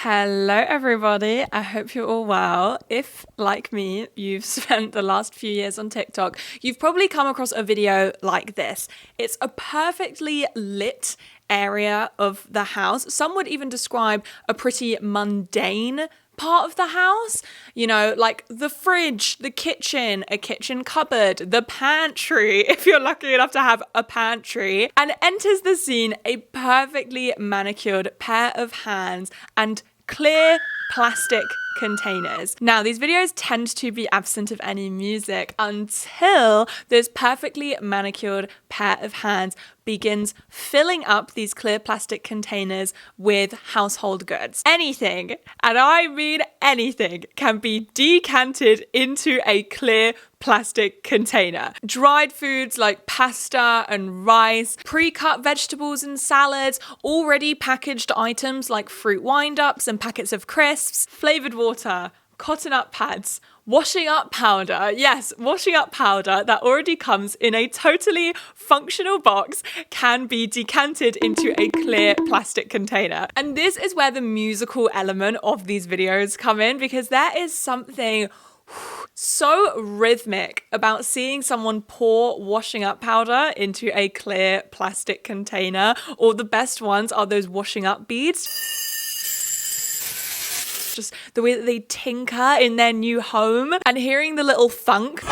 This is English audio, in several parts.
Hello everybody, I hope you're all well. If, like me, you've spent the last few years on TikTok, you've probably come across a video like this. It's a perfectly lit area of the house. Some would even describe a pretty mundane part of the house, you know, like the fridge, the kitchen, a kitchen cupboard, the pantry, if you're lucky enough to have a pantry, and enters the scene a perfectly manicured pair of hands and clear plastic containers. Now, these videos tend to be absent of any music until this perfectly manicured pair of hands begins filling up these clear plastic containers with household goods. Anything, and I mean anything, can be decanted into a clear plastic container. Dried foods like pasta and rice, pre-cut vegetables and salads, already packaged items like fruit wind-ups and packets of crisps, flavored water, cotton up pads, washing up powder. Yes, washing up powder that already comes in a totally functional box can be decanted into a clear plastic container. And this is where the musical element of these videos come in, because there is something so rhythmic about seeing someone pour washing up powder into a clear plastic container, or the best ones are those washing up beads. Just the way that they tinker in their new home, and hearing the little thunk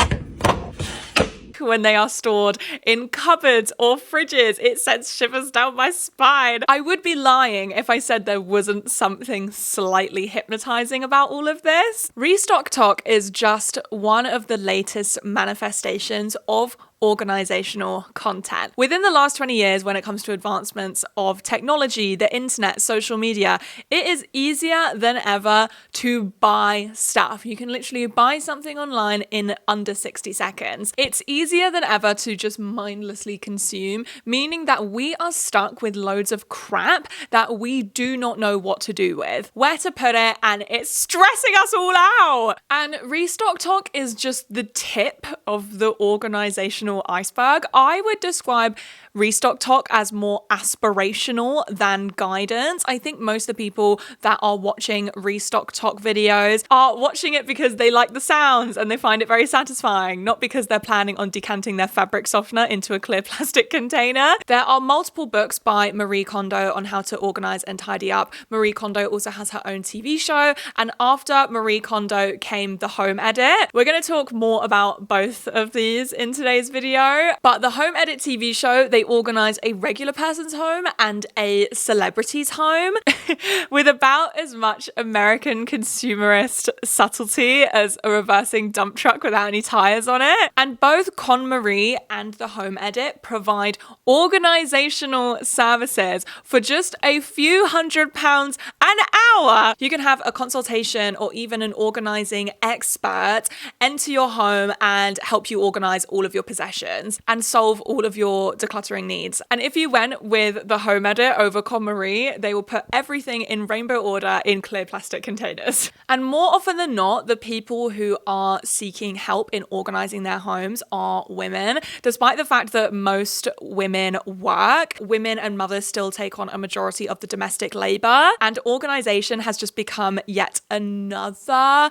when they are stored in cupboards or fridges, it sends shivers down my spine. I would be lying if I said there wasn't something slightly hypnotizing about all of this. Restocktok is just one of the latest manifestations of organizational content. Within the last 20 years, when it comes to advancements of technology, the internet, social media, it is easier than ever to buy stuff. You can literally buy something online in under 60 seconds. It's easier than ever to just mindlessly consume, meaning that we are stuck with loads of crap that we do not know what to do with, where to put it, and it's stressing us all out. And Restocktok is just the tip of the organizational iceberg. I would describe Restocktok as more aspirational than guidance. I think most of the people that are watching Restocktok videos are watching it because they like the sounds and they find it very satisfying, not because they're planning on decanting their fabric softener into a clear plastic container. There are multiple books by Marie Kondo on how to organize and tidy up. Marie Kondo also has her own TV show, and after Marie Kondo came the home edit. We're going to talk more about both of these in today's video, but the home edit TV show, they organize a regular person's home and a celebrity's home with about as much American consumerist subtlety as a reversing dump truck without any tires on it. And both KonMari and the home edit provide organizational services for just a few £100s an hour. You can have a consultation or even an organizing expert enter your home and help you organize all of your possessions and solve all of your decluttering needs. And if you went with the home edit over KonMari, they will put everything in rainbow order in clear plastic containers. And more often than not, the people who are seeking help in organizing their homes are women. Despite the fact that most women work, women and mothers still take on a majority of the domestic labor, and organization has just become yet another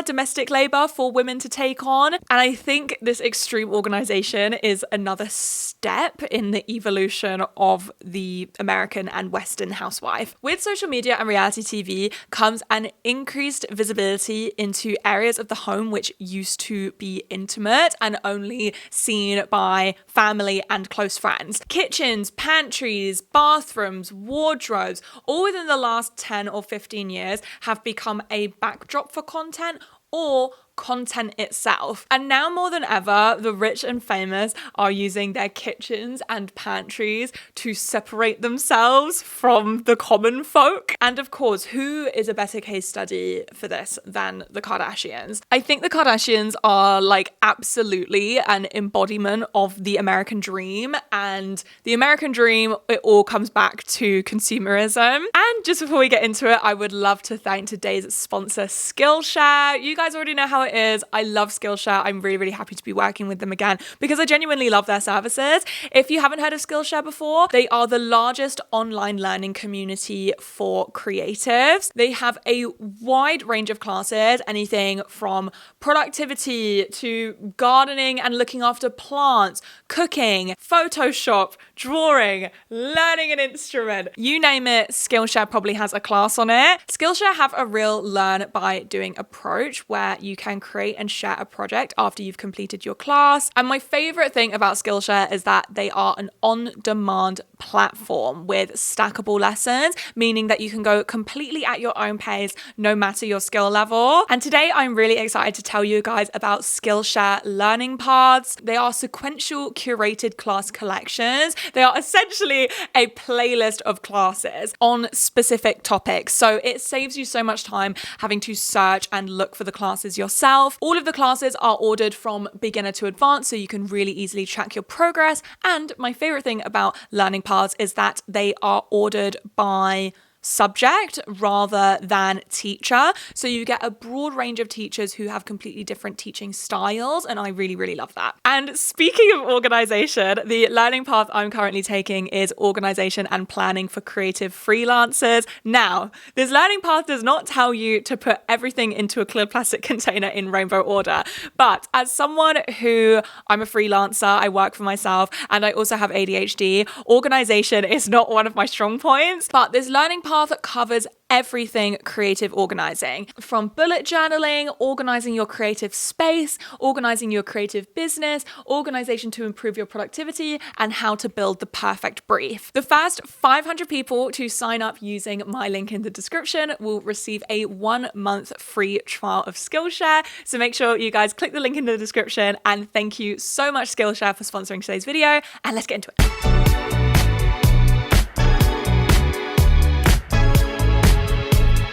domestic labor for women to take on. And I think this extreme organization is another step in the evolution of the American and Western housewife. With social media and reality TV comes an increased visibility into areas of the home which used to be intimate and only seen by family and close friends. Kitchens, pantries, bathrooms, wardrobes, all within the last 10 or 15 years have become a backdrop for content or content itself. And now more than ever, the rich and famous are using their kitchens and pantries to separate themselves from the common folk. And of course, who is a better case study for this than the Kardashians? I think the Kardashians are like absolutely an embodiment of the American dream, and the American dream, it all comes back to consumerism. And just before we get into it, I would love to thank today's sponsor, Skillshare. You guys already know how it it is. I love Skillshare. I'm really, really happy to be working with them again because I genuinely love their services. If you haven't heard of Skillshare before, they are the largest online learning community for creatives. They have a wide range of classes, anything from productivity to gardening and looking after plants, cooking, Photoshop, drawing, learning an instrument. You name it, Skillshare probably has a class on it. Skillshare have a real learn by doing approach where you can create and share a project after you've completed your class. And my favorite thing about Skillshare is that they are an on-demand platform with stackable lessons, meaning that you can go completely at your own pace no matter your skill level. And today I'm really excited to tell you guys about Skillshare learning paths. They are sequential curated class collections. They are essentially a playlist of classes on specific topics. So it saves you so much time having to search and look for the classes yourself. All of the classes are ordered from beginner to advanced, so you can really easily track your progress. And my favorite thing about learning paths is that they are ordered by subject rather than teacher. So you get a broad range of teachers who have completely different teaching styles, and I really, really love that. And speaking of organization, the learning path I'm currently taking is organization and planning for creative freelancers. Now, this learning path does not tell you to put everything into a clear plastic container in rainbow order, but as someone who I'm a freelancer, I work for myself, and I also have ADHD, organization is not one of my strong points, but this learning path covers everything creative organizing, from bullet journaling, organizing your creative space, organizing your creative business, organization to improve your productivity, and how to build the perfect brief. The first 500 people to sign up using my link in the description will receive a 1-month free trial of Skillshare. So make sure you guys click the link in the description, and thank you so much Skillshare for sponsoring today's video, and let's get into it.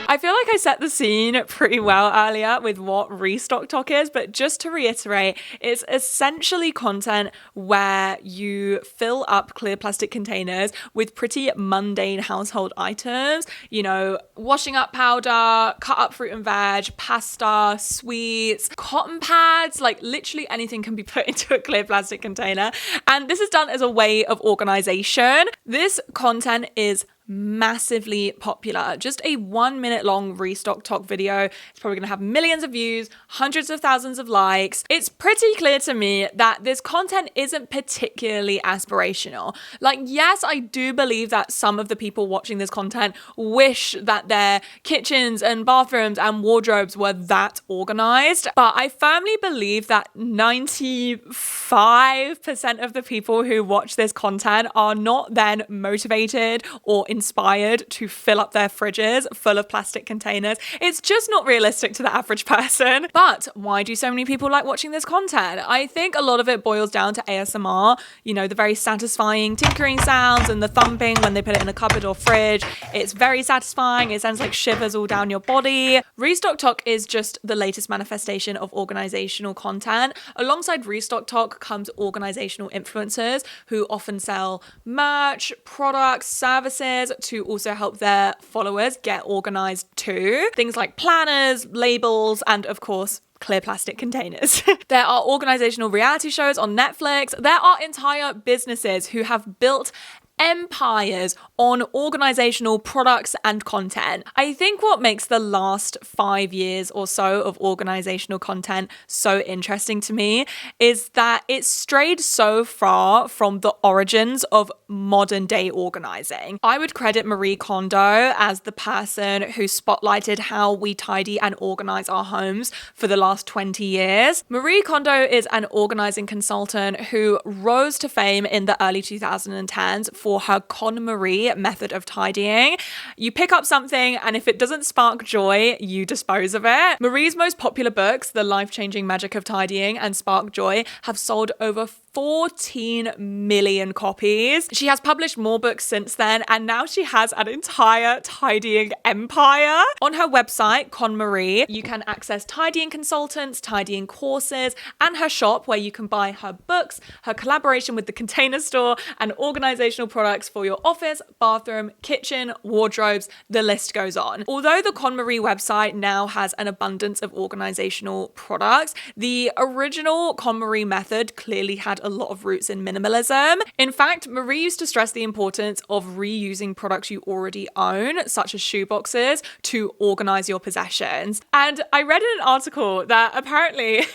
I feel like I set the scene pretty well earlier with what restocktok is, but just to reiterate, it's essentially content where you fill up clear plastic containers with pretty mundane household items, you know, washing up powder, cut up fruit and veg, pasta, sweets, cotton pads, like literally anything can be put into a clear plastic container. And this is done as a way of organization. This content is massively popular. Just a 1-minute long restocktok video. It's probably gonna have millions of views, hundreds of thousands of likes. It's pretty clear to me that this content isn't particularly aspirational. Like, yes, I do believe that some of the people watching this content wish that their kitchens and bathrooms and wardrobes were that organized, but I firmly believe that 95% of the people who watch this content are not then motivated or inspired to fill up their fridges full of plastic containers. It's just not realistic to the average person. But why do so many people like watching this content? I think a lot of it boils down to ASMR, you know, the very satisfying tinkering sounds and the thumping when they put it in a cupboard or fridge. It's very satisfying. It sounds like shivers all down your body. restocktok is just the latest manifestation of organizational content. Alongside restocktok comes organizational influencers who often sell merch, products, services to also help their followers get organized too. Things like planners, labels, and of course, clear plastic containers. There are organizational reality shows on Netflix. There are entire businesses who have built empires on organizational products and content. I think what makes the last 5 years or so of organizational content so interesting to me is that it's strayed so far from the origins of modern day organizing. I would credit Marie Kondo as the person who spotlighted how we tidy and organize our homes for the last 20 years. Marie Kondo is an organizing consultant who rose to fame in the early 2010s for her KonMari method of tidying. You pick up something, and if it doesn't spark joy, you dispose of it. Marie's most popular books, The Life-Changing Magic of Tidying and Spark Joy, have sold over 14 million copies. She has published more books since then, and now she has an entire tidying empire. On her website, KonMari, you can access tidying consultants, tidying courses, and her shop where you can buy her books, her collaboration with the Container Store, and organizational products for your office, bathroom, kitchen, wardrobes, the list goes on. Although the KonMari website now has an abundance of organizational products, the original KonMari method clearly had a lot of roots in minimalism. In fact, Marie used to stress the importance of reusing products you already own, such as shoeboxes, to organize your possessions. And I read in an article that apparently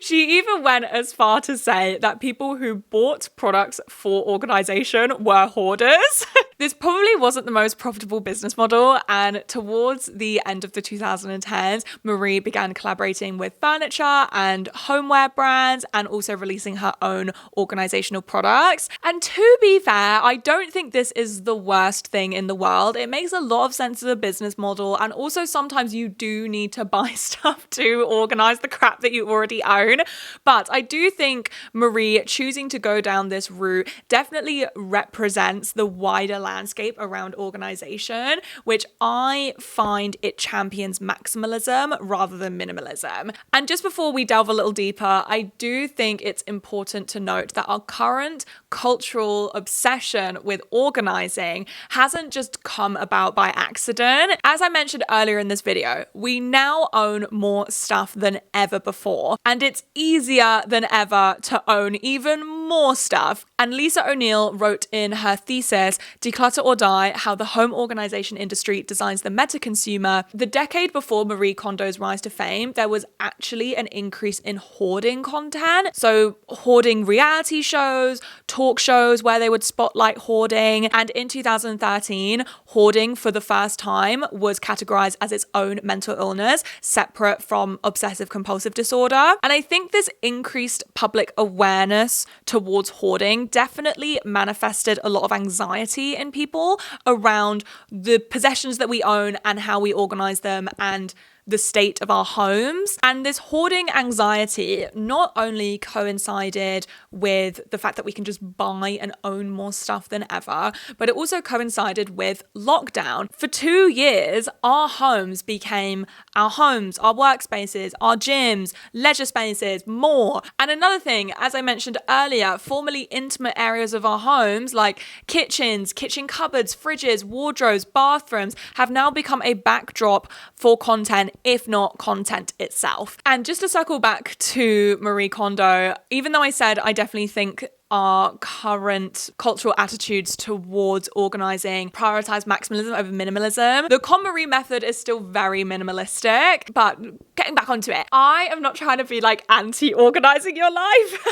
she even went as far to say that people who bought products for organization were hoarders. This probably wasn't the most profitable business model, and towards the end of the 2010s, Marie began collaborating with furniture and homeware brands and also releasing her own organizational products. And to be fair, I don't think this is the worst thing in the world. It makes a lot of sense as a business model, and also sometimes you do need to buy stuff to organize the crap that you already own. But I do think Marie choosing to go down this route definitely represents the wider landscape around organization, which I find it champions maximalism rather than minimalism. And just before we delve a little deeper, I do think it's important to note that our current cultural obsession with organizing hasn't just come about by accident. As I mentioned earlier in this video, we now own more stuff than ever before, and it's easier than ever to own even more stuff. And Lisa O'Neill wrote in her thesis, Declutter or Die, How the Home Organization Industry Designs the Meta-Consumer. The decade before Marie Kondo's rise to fame, there was actually an increase in hoarding content. So hoarding reality shows, talk shows where they would spotlight hoarding. And in 2013, hoarding for the first time was categorized as its own mental illness, separate from obsessive compulsive disorder. And I think this increased public awareness towards hoarding definitely manifested a lot of anxiety in people around the possessions that we own and how we organize them and the state of our homes. And this hoarding anxiety not only coincided with the fact that we can just buy and own more stuff than ever, but it also coincided with lockdown. For 2 years, our homes became our homes, our workspaces, our gyms, leisure spaces, more. And another thing, as I mentioned earlier, formerly intimate areas of our homes like kitchens, kitchen cupboards, fridges, wardrobes, bathrooms have now become a backdrop for content, if not content itself. And just to circle back to Marie Kondo, even though I said I definitely think our current cultural attitudes towards organizing prioritize maximalism over minimalism, the KonMari method is still very minimalistic. But getting back onto it, I am not trying to be like anti-organizing your life.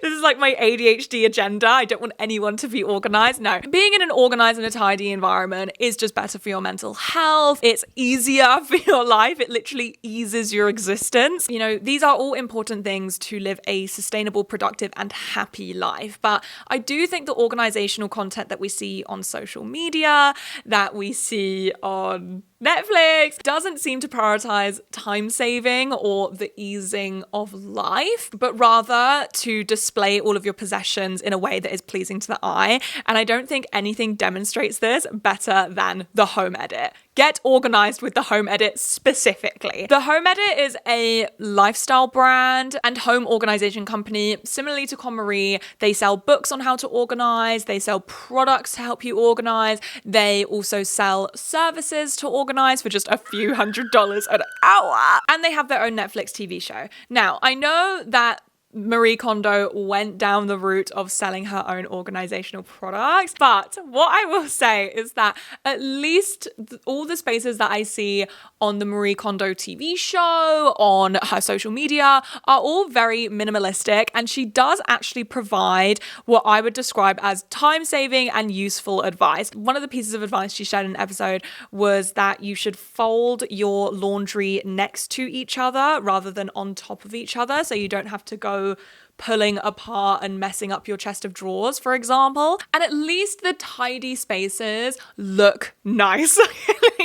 This is like my ADHD agenda. I don't want anyone to be organized. No, being in an organized and a tidy environment is just better for your mental health. It's easier for your life. It literally eases your existence. You know, these are all important things to live a sustainable, productive, and happy life. But I do think the organizational content that we see on social media, that we see on Netflix, doesn't seem to prioritize time saving or the easing of life, but rather to display all of your possessions in a way that is pleasing to the eye. And I don't think anything demonstrates this better than the Home Edit. Get organized with the Home Edit specifically. The Home Edit is a lifestyle brand and home organization company. Similarly to KonMari, they sell books on how to organize, they sell products to help you organize, they also sell services to organize for just a few $100s an hour, and they have their own Netflix TV show. Now, I know that Marie Kondo went down the route of selling her own organizational products. But what I will say is that at least all the spaces that I see on the Marie Kondo TV show, on her social media, are all very minimalistic. And she does actually provide what I would describe as time-saving and useful advice. One of the pieces of advice she shared in an episode was that you should fold your laundry next to each other rather than on top of each other, so you don't have to go pulling apart and messing up your chest of drawers, for example. And at least the tidy spaces look nice.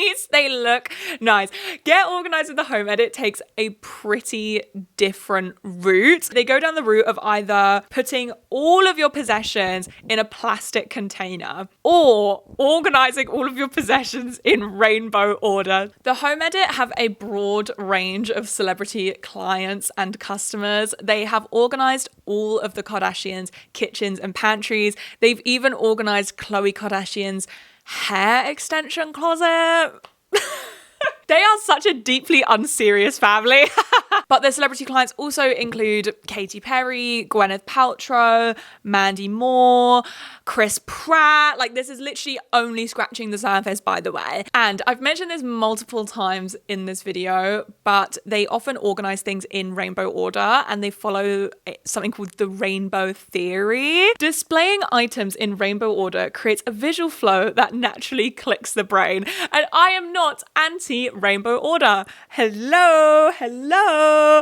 least they look nice. Get Organised with the Home Edit takes a pretty different route. They go down the route of either putting all of your possessions in a plastic container or organising all of your possessions in rainbow order. The Home Edit have a broad range of celebrity clients and customers. They have organised all of the Kardashians' kitchens and pantries. They've even organised Khloe Kardashian's hair extension closet. They are such a deeply unserious family. But their celebrity clients also include Katy Perry, Gwyneth Paltrow, Mandy Moore, Chris Pratt. Like, this is literally only scratching the surface, by the way. And I've mentioned this multiple times in this video, but they often organize things in rainbow order and they follow something called the rainbow theory. Displaying items in rainbow order creates a visual flow that naturally clicks the brain. And I am not anti-rainbow order. Hello.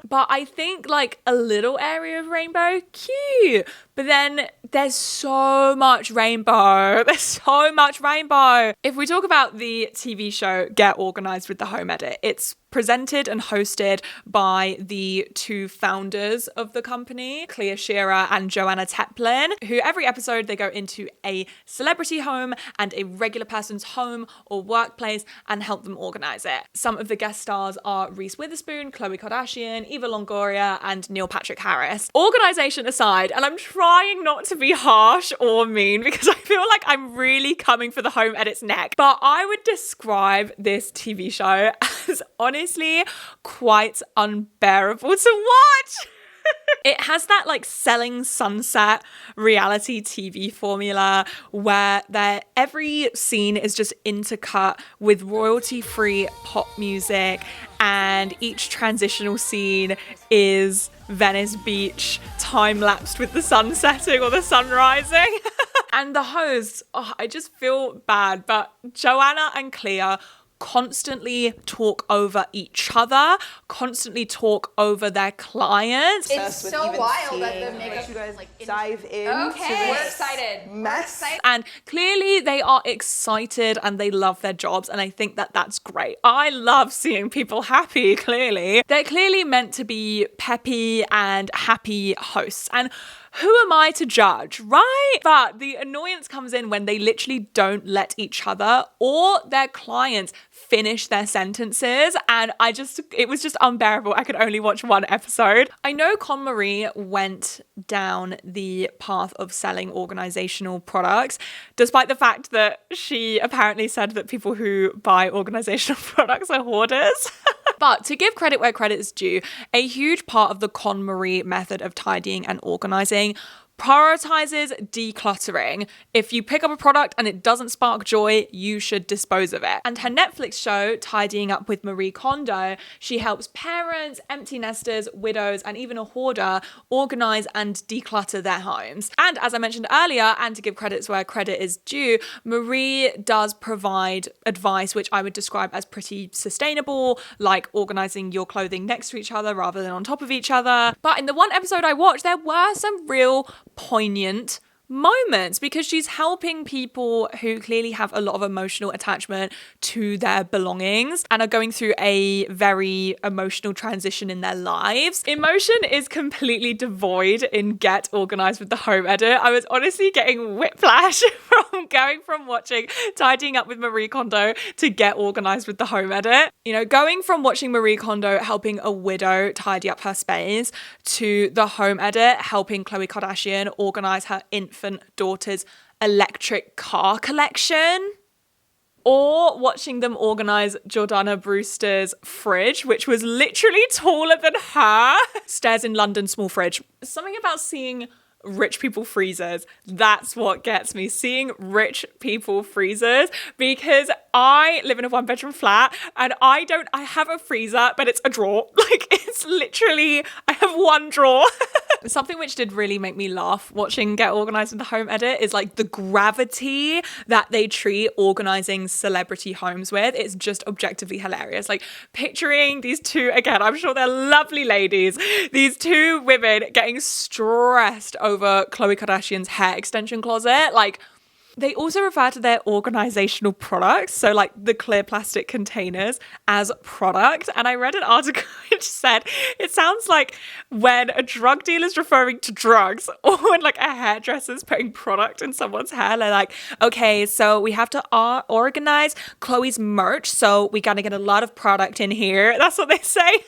But I think like a little area of rainbow, cute. But then there's so much rainbow. If we talk about the TV show Get Organised with the Home Edit, it's presented and hosted by the two founders of the company, Clea Shearer and Joanna Teplin, who every episode they go into a celebrity home and a regular person's home or workplace and help them organise it. Some of the guest stars are Reese Witherspoon, Khloe Kardashian, Eva Longoria, and Neil Patrick Harris. Organisation aside, and I'm trying not to be harsh or mean because I feel like I'm really coming for the Home Edit's neck, but I would describe this TV show as honestly quite unbearable to watch. It has that like Selling Sunset reality TV formula where every scene is just intercut with royalty-free pop music, and each transitional scene is Venice Beach time-lapsed with the sun setting or the sun rising. And the hosts, I just feel bad, but Joanna and Clea constantly talk over each other, constantly talk over their clients. It's so wild that the makeup you guys like dive into okay. this We're excited. mess. And clearly they are excited and they love their jobs, and I think that that's great. I love seeing people happy, clearly. They're clearly meant to be peppy and happy hosts, and who am I to judge, right? But the annoyance comes in when they literally don't let each other or their clients finish their sentences, and it was just unbearable. I could only watch one episode. I know Con Marie went down the path of selling organizational products, despite the fact that she apparently said that people who buy organizational products are hoarders. But to give credit where credit is due, a huge part of the Con Marie method of tidying and organizing prioritizes decluttering. If you pick up a product and it doesn't spark joy, you should dispose of it. And her Netflix show, Tidying Up with Marie Kondo, she helps parents, empty nesters, widows, and even a hoarder organize and declutter their homes. And as I mentioned earlier, and to give credit where credit is due, Marie does provide advice which I would describe as pretty sustainable, like organizing your clothing next to each other rather than on top of each other. But in the one episode I watched, there were some real poignant moments because she's helping people who clearly have a lot of emotional attachment to their belongings and are going through a very emotional transition in their lives. Emotion is completely devoid in Get Organised with the Home Edit. I was honestly getting whiplash from going from watching Tidying Up with Marie Kondo to Get Organised with the Home Edit. You know, going from watching Marie Kondo helping a widow tidy up her space to the Home Edit helping Khloe Kardashian organise her infant daughter's electric car collection, or watching them organise Jordana Brewster's fridge, which was literally taller than her. Stairs in London, small fridge. Something about seeing rich people freezers, that's what gets me, seeing rich people freezers, because I live in a 1-bedroom flat and I have a freezer, but it's a drawer. Like, it's literally, I have one drawer. Something which did really make me laugh watching Get Organised in the Home Edit is like the gravity that they treat organising celebrity homes with. It's just objectively hilarious. Like, picturing these two, again, I'm sure they're lovely ladies, these two women getting stressed over Khloe Kardashian's hair extension closet. Like, They also refer to their organisational products, so like the clear plastic containers, as product. And I read an article which said it sounds like when a drug dealer is referring to drugs, or when like a hairdresser's putting product in someone's hair. They're like, okay, so we have to organise Chloe's merch, so we gotta get a lot of product in here. That's what they say.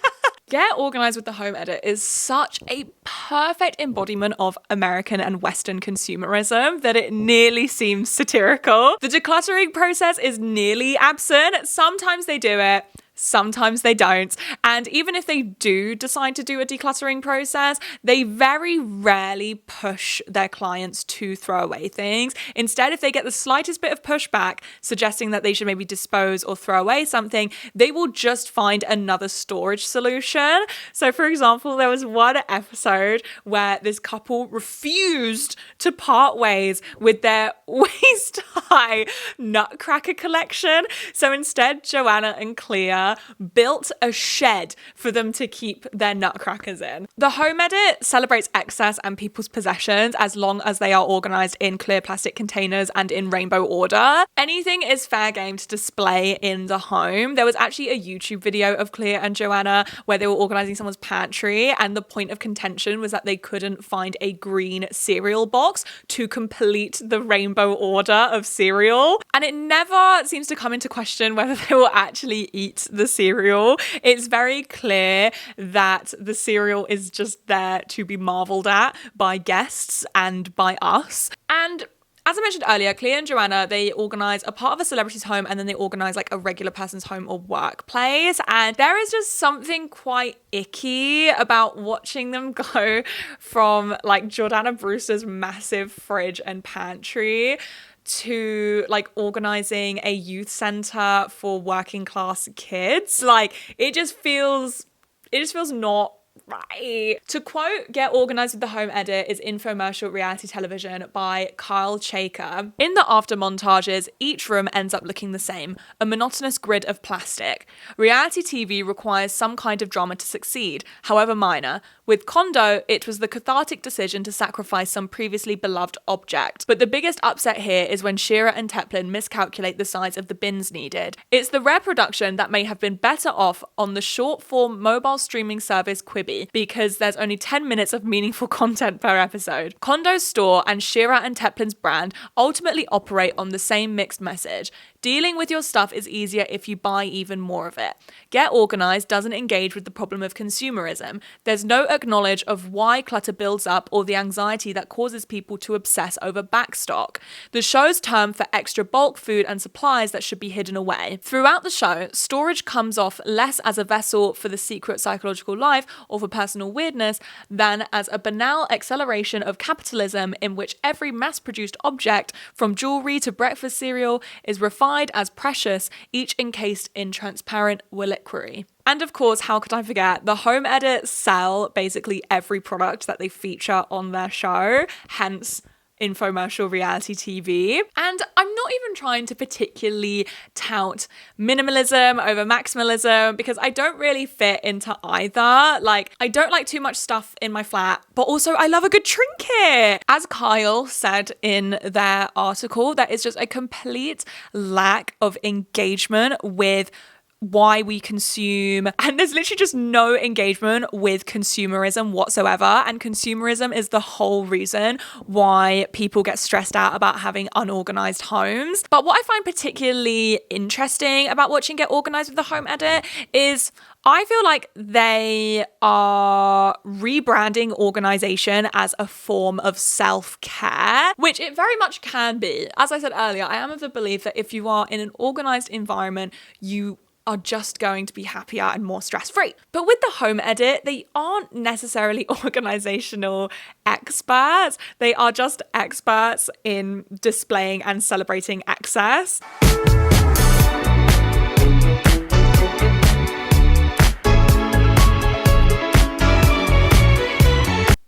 Get Organised with the Home Edit is such a perfect embodiment of American and Western consumerism that it nearly seems satirical. The decluttering process is nearly absent. Sometimes they do it, sometimes they don't. And even if they do decide to do a decluttering process, they very rarely push their clients to throw away things. Instead, if they get the slightest bit of pushback suggesting that they should maybe dispose or throw away something, they will just find another storage solution. So for example, there was one episode where this couple refused to part ways with their waist-high nutcracker collection. So instead, Joanna and Clea built a shed for them to keep their nutcrackers in. The Home Edit celebrates excess and people's possessions as long as they are organised in clear plastic containers and in rainbow order. Anything is fair game to display in the home. There was actually a YouTube video of Clea and Joanna where they were organising someone's pantry, and the point of contention was that they couldn't find a green cereal box to complete the rainbow order of cereal. And it never seems to come into question whether they will actually eat the cereal. It's very clear that the cereal is just there to be marveled at by guests and by us. And as I mentioned earlier, Clea and Joanna, they organise a part of a celebrity's home and then they organise like a regular person's home or workplace. And there is just something quite icky about watching them go from like Jordana Brewster's massive fridge and pantry to like organising a youth centre for working class kids. Like it just feels not right. To quote Get Organised with the Home Edit is infomercial reality television by Kyle Chaker. In the after montages, each room ends up looking the same, a monotonous grid of plastic. Reality TV requires some kind of drama to succeed, however minor. With Condo, it was the cathartic decision to sacrifice some previously beloved object. But the biggest upset here is when Shira and Teplin miscalculate the size of the bins needed. It's the rare production that may have been better off on the short-form mobile streaming service Quibi, because there's only 10 minutes of meaningful content per episode. Condo's store and Shira and Teplin's brand ultimately operate on the same mixed message. Dealing with your stuff is easier if you buy even more of it. Get Organised doesn't engage with the problem of consumerism. There's no acknowledge of why clutter builds up or the anxiety that causes people to obsess over backstock. The show's term for extra bulk food and supplies that should be hidden away. Throughout the show, storage comes off less as a vessel for the secret psychological life or for personal weirdness than as a banal acceleration of capitalism in which every mass-produced object, from jewelry to breakfast cereal, is refined as precious, each encased in transparent reliquary. And of course, how could I forget, the Home Edit sell basically every product that they feature on their show, hence infomercial reality TV. And I'm not even trying to particularly tout minimalism over maximalism because I don't really fit into either. Like, I don't like too much stuff in my flat, but also I love a good trinket. As Kyle said in their article, there is just a complete lack of engagement with why we consume, and there's literally just no engagement with consumerism whatsoever, and consumerism is the whole reason why people get stressed out about having unorganized homes. But what I find particularly interesting about watching Get Organised with the Home Edit is I feel like they are rebranding organization as a form of self-care, which it very much can be. As I said earlier, I am of the belief that if you are in an organized environment, you are just going to be happier and more stress-free. But with the Home Edit, they aren't necessarily organizational experts. They are just experts in displaying and celebrating excess.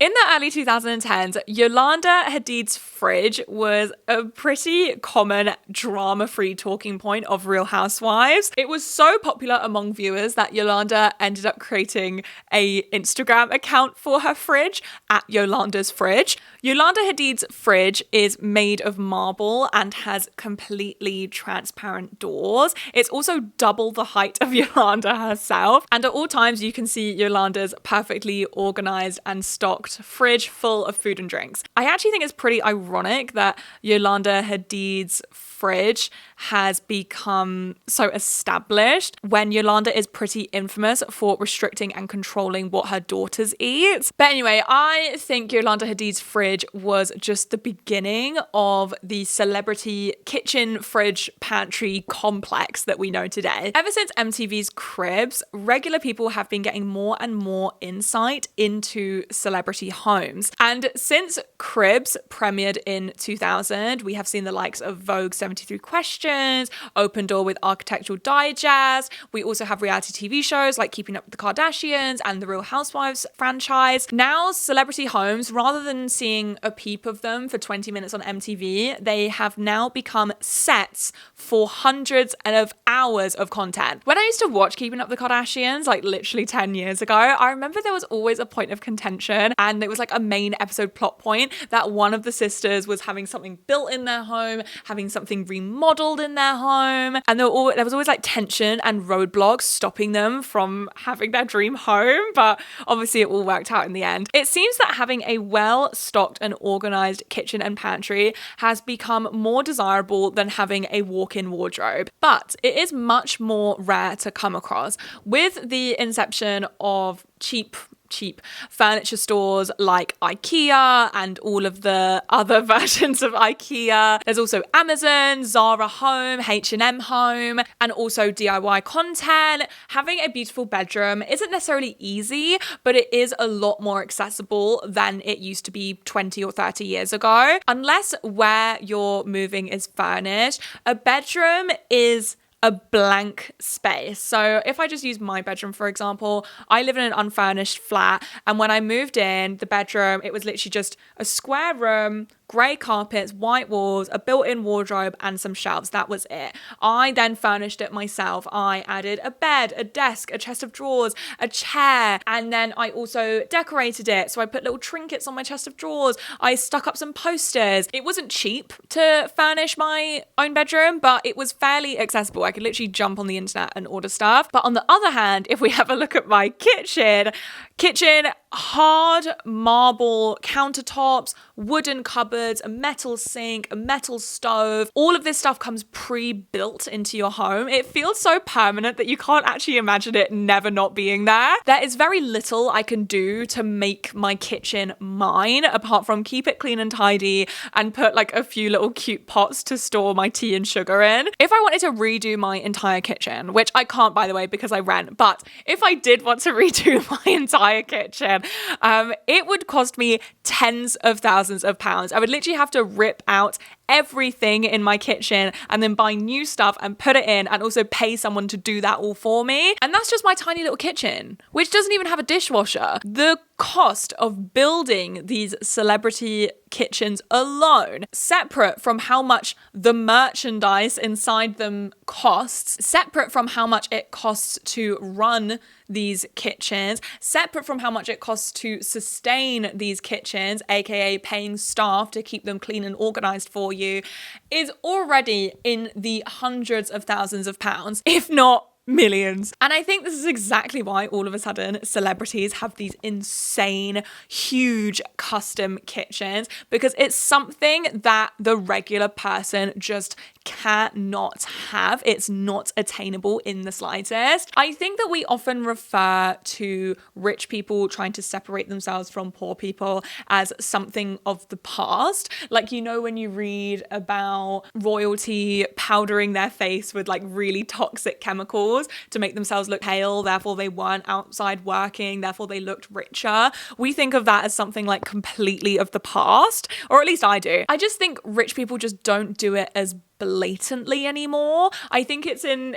In the early 2010s, Yolanda Hadid's fridge was a pretty common drama-free talking point of Real Housewives. It was so popular among viewers that Yolanda ended up creating a Instagram account for her fridge at Yolanda's Fridge. Yolanda Hadid's fridge is made of marble and has completely transparent doors. It's also double the height of Yolanda herself. And at all times, you can see Yolanda's perfectly organized and stocked fridge full of food and drinks. I actually think it's pretty ironic that Yolanda Hadid's fridge has become so established when Yolanda is pretty infamous for restricting and controlling what her daughters eat. But anyway, I think Yolanda Hadid's fridge was just the beginning of the celebrity kitchen, fridge, pantry complex that we know today. Ever since MTV's Cribs, regular people have been getting more and more insight into celebrity homes. And since Cribs premiered in 2000, we have seen the likes of Vogue 73 Questions, Open Door with Architectural Digest. We also have reality TV shows like Keeping Up with the Kardashians and the Real Housewives franchise. Now, celebrity homes, rather than seeing a peep of them for 20 minutes on MTV, they have now become sets for hundreds of hours of content. When I used to watch Keeping Up with the Kardashians, like literally 10 years ago, I remember there was always a point of contention, and it was like a main episode plot point that one of the sisters was having something built in their home, having something remodeled in their home, and there was always like tension and roadblocks stopping them from having their dream home, but obviously it all worked out in the end. It seems that having a well-stocked and organized kitchen and pantry has become more desirable than having a walk-in wardrobe, but it is much more rare to come across. With the inception of cheap furniture stores like IKEA and all of the other versions of IKEA. There's also Amazon, Zara Home, H&M Home, and also DIY content. Having a beautiful bedroom isn't necessarily easy, but it is a lot more accessible than it used to be 20 or 30 years ago. Unless where you're moving is furnished, a bedroom is a blank space. So if I just use my bedroom, for example, I live in an unfurnished flat, and when I moved in, the bedroom, it was literally just a square room, grey carpets, white walls, a built-in wardrobe, and some shelves. That was it. I then furnished it myself. I added a bed, a desk, a chest of drawers, a chair, and then I also decorated it. So I put little trinkets on my chest of drawers. I stuck up some posters. It wasn't cheap to furnish my own bedroom, but it was fairly accessible. I could literally jump on the internet and order stuff. But on the other hand, if we have a look at my kitchen, hard marble countertops, wooden cupboards, a metal sink, a metal stove. All of this stuff comes pre-built into your home. It feels so permanent that you can't actually imagine it never not being there. There is very little I can do to make my kitchen mine, apart from keep it clean and tidy and put like a few little cute pots to store my tea and sugar in. If I wanted to redo my entire kitchen, which I can't, by the way, because I rent, but if I did want to redo my entire kitchen, it would cost me tens of thousands of pounds. I would literally have to rip out everything in my kitchen and then buy new stuff and put it in, and also pay someone to do that all for me. And that's just my tiny little kitchen, which doesn't even have a dishwasher. The cost of building these celebrity kitchens alone, separate from how much the merchandise inside them costs, separate from how much it costs to run these kitchens, separate from how much it costs to sustain these kitchens, aka paying staff to keep them clean and organized for you, is already in the hundreds of thousands of pounds, if not millions. And I think this is exactly why all of a sudden celebrities have these insane, huge custom kitchens, because it's something that the regular person just cannot have. It's not attainable in the slightest. I think that we often refer to rich people trying to separate themselves from poor people as something of the past. Like, you know, when you read about royalty powdering their face with like really toxic chemicals to make themselves look pale, therefore they weren't outside working, therefore they looked richer. We think of that as something like completely of the past, or at least I do. I just think rich people just don't do it as blatantly anymore. I think it's in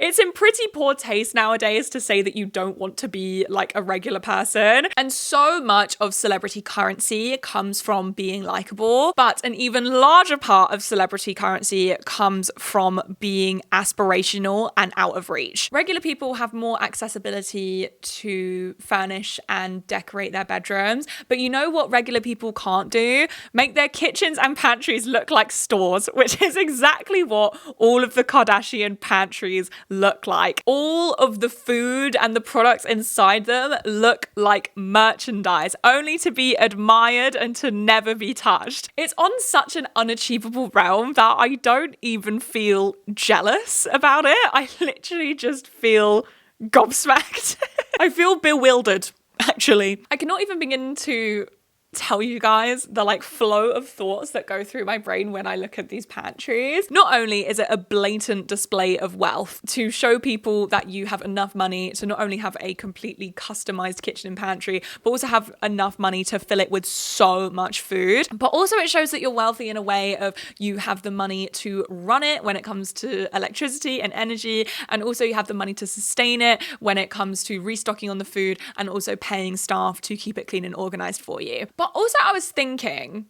it's in pretty poor taste nowadays to say that you don't want to be like a regular person. And so much of celebrity currency comes from being likable, but an even larger part of celebrity currency comes from being aspirational and out of reach. Regular people have more accessibility to furnish and decorate their bedrooms, but you know what regular people can't do? Make their kitchens and pantries look like stores, which is exactly what all of the Kardashian pantries look like. All of the food and the products inside them look like merchandise, only to be admired and to never be touched. It's on such an unachievable realm that I don't even feel jealous about it. I literally just feel gobsmacked. I feel bewildered, actually. I cannot even begin to tell you guys the like flow of thoughts that go through my brain when I look at these pantries. Not only is it a blatant display of wealth to show people that you have enough money to not only have a completely customized kitchen and pantry, but also have enough money to fill it with so much food. But also it shows that you're wealthy in a way of you have the money to run it when it comes to electricity and energy, and also you have the money to sustain it when it comes to restocking on the food and also paying staff to keep it clean and organized for you. But also I was thinking,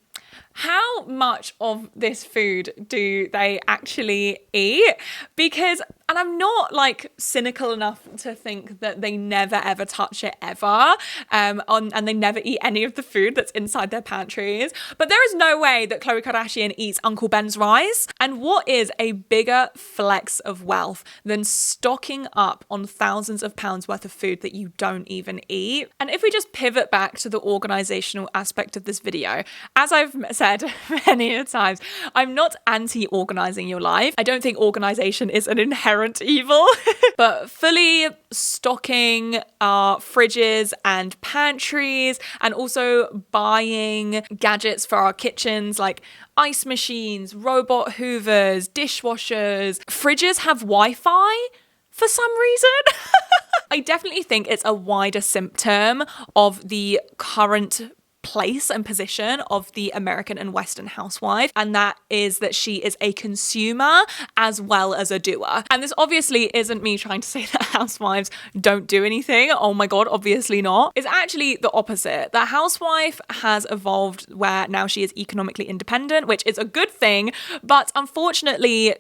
how much of this food do they actually eat? Because, and I'm not like cynical enough to think that they never ever touch it ever, and they never eat any of the food that's inside their pantries. But there is no way that Khloe Kardashian eats Uncle Ben's rice. And what is a bigger flex of wealth than stocking up on thousands of pounds worth of food that you don't even eat? And if we just pivot back to the organizational aspect of this video, as I've said many times, I'm not anti-organizing your life. I don't think organization is an inherent evil, but fully stocking our fridges and pantries and also buying gadgets for our kitchens like ice machines, robot hoovers, dishwashers. Fridges have Wi-Fi for some reason. I definitely think it's a wider symptom of the current place and position of the American and Western housewife, and that is that she is a consumer as well as a doer. And this obviously isn't me trying to say that housewives don't do anything. Oh my god, obviously not. It's actually the opposite. The housewife has evolved where now she is economically independent, which is a good thing, but unfortunately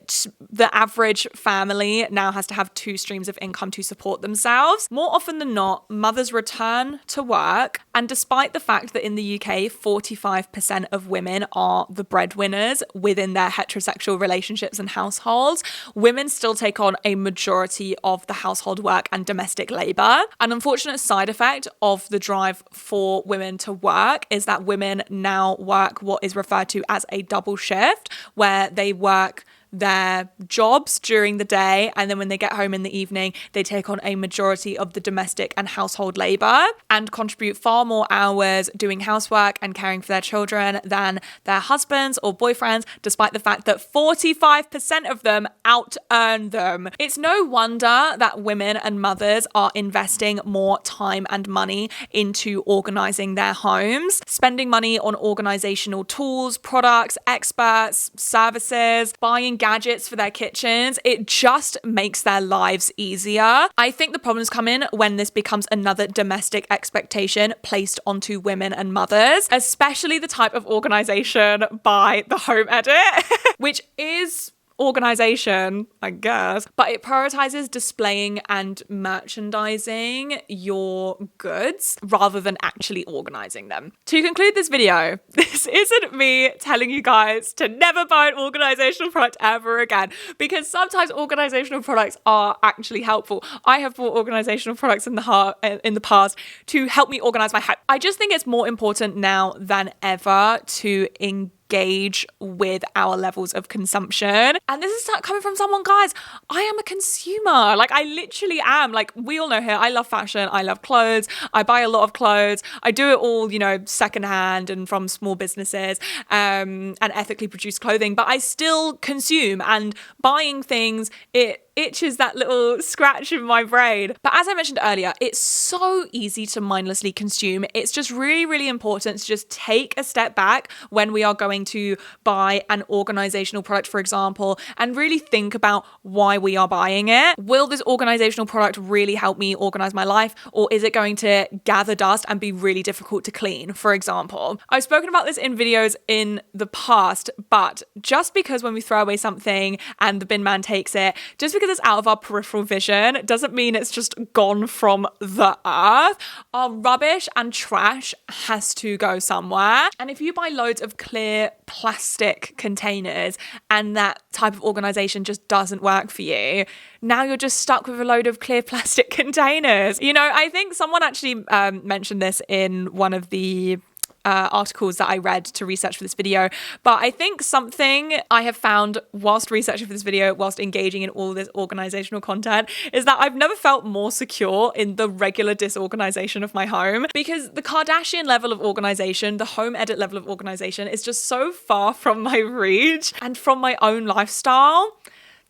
the average family now has to have two streams of income to support themselves. More often than not, mothers return to work, and despite the fact that in the UK, 45% of women are the breadwinners within their heterosexual relationships and households, women still take on a majority of the household work and domestic labour. An unfortunate side effect of the drive for women to work is that women now work what is referred to as a double shift, where they work their jobs during the day, and then when they get home in the evening, they take on a majority of the domestic and household labour and contribute far more hours doing housework and caring for their children than their husbands or boyfriends, despite the fact that 45% of them out-earn them. It's no wonder that women and mothers are investing more time and money into organising their homes, spending money on organisational tools, products, experts, services, buying gadgets for their kitchens. It just makes their lives easier. I think the problems come in when this becomes another domestic expectation placed onto women and mothers, especially the type of organization by the Home Edit, which is organization, I guess, but it prioritizes displaying and merchandising your goods rather than actually organizing them. To conclude this video, this isn't me telling you guys to never buy an organizational product ever again, because sometimes organizational products are actually helpful. I have bought organizational products in the past to help me organize my house. I just think it's more important now than ever to engage with our levels of consumption. And this is coming from someone, guys, I am a consumer. Like, I literally am. Like, we all know here, I love fashion, I love clothes, I buy a lot of clothes, I do it all, secondhand and from small businesses, and ethically produced clothing, but I still consume, and buying things, it itches that little scratch in my brain. But as I mentioned earlier, it's so easy to mindlessly consume. It's just really, really important to just take a step back when we are going to buy an organizational product, for example, and really think about why we are buying it. Will this organizational product really help me organize my life, or is it going to gather dust and be really difficult to clean, for example? I've spoken about this in videos in the past, but just because when we throw away something and the bin man takes it, just because it's out of our peripheral vision doesn't mean it's just gone from the earth. Our rubbish and trash has to go somewhere. And if you buy loads of clear plastic containers and that type of organization just doesn't work for you, now you're just stuck with a load of clear plastic containers. You know, I think someone actually mentioned this in one of the articles that I read to research for this video. But I think something I have found whilst researching for this video, whilst engaging in all this organizational content, is that I've never felt more secure in the regular disorganization of my home, because the Kardashian level of organization, the home edit level of organization is just so far from my reach and from my own lifestyle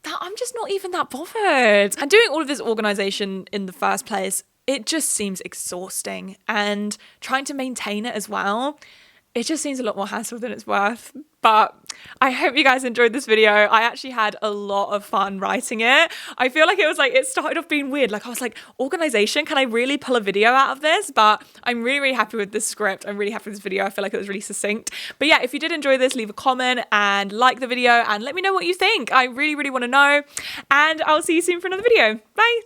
that I'm just not even that bothered. And doing all of this organization in the first place, it just seems exhausting, and trying to maintain it as well, it just seems a lot more hassle than it's worth. But I hope you guys enjoyed this video. I actually had a lot of fun writing it. I feel like it started off being weird. Like I was like, organization, can I really pull a video out of this? But I'm really, really happy with this script. I'm really happy with this video. I feel like it was really succinct. But yeah, if you did enjoy this, leave a comment and like the video and let me know what you think. I really, really want to know. And I'll see you soon for another video. Bye.